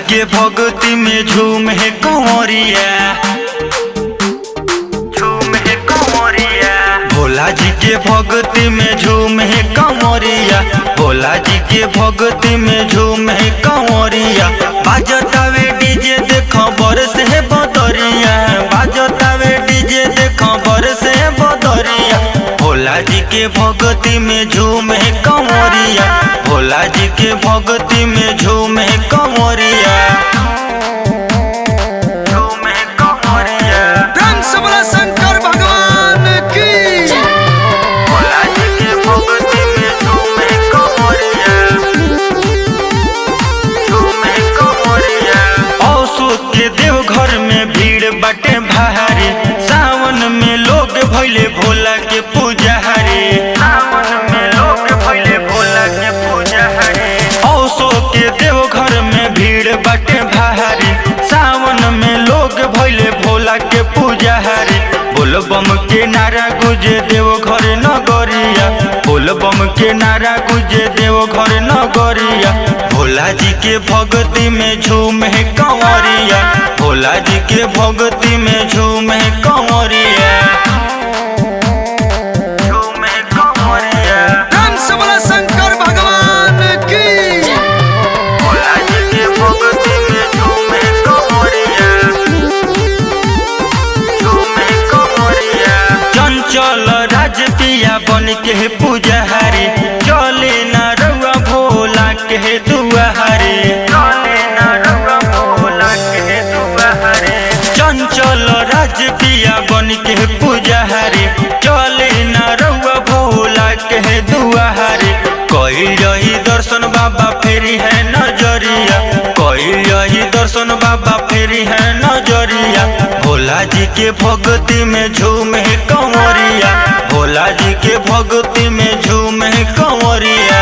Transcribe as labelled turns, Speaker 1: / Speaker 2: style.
Speaker 1: के भक्ति में झूम है कंवरिया, झूम है कंवरिया। भोला जी के भक्ति में झूम है कंवरिया, भोला जी के भक्ति में झूम है कंवरिया। बाजतावे डीजे देखो बरस है बदरिया, बाजतावे डीजे देखो बरस है बदरिया। भोला जी के भक्ति में झूम है कंवरिया, भोला जी के भक्ति में झूम है कंवरिया, झूम है कंवरिया।
Speaker 2: प्रेम से बोला शंकर भगवान की।
Speaker 1: भोला जी के भक्ति में झूम है कंवरिया, झूम है कंवरिया। औसत के देवघर में भीड़ बाटे भारी, सावन में लोग भइले भोला के पुजारी, सावन में लोग भइले भोला के पुजारी। औसो के देवघर में भीड़ बाटे भारी, सावन में लोग भइले भोला के पुजारी। बोलबम के नारा गुजे देवघर नगरिया, बोलबम के नारा गुजे देवघर नगरिया। भोला जी के भक्ति में झूम है कंवरिया, भोला जी के भक्ति में झूम है कंवरिया, झूम है कंवरिया।
Speaker 2: प्रेम से बोला शंकर भगवान की।
Speaker 1: भोला जी के भक्ति में झूम है कंवरिया, झूम है कंवरिया। चंचल राज पिया बन के पुजारी, चले ना रउआ भोला के दुआरे, चले ना रउआ भोला के दुआरे। चंचल राज पिया बन के पुजारी, चले ना रउआ भोला के दुआरे। कोई रही दर्शन बाबा फेरी है नजरिया, कोई रही दर्शन बाबा फेरी है नजरिया। भोला जी के भक्ति में झूम है कंवरिया, भोला जी के भक्ति में झूम है कंवरिया।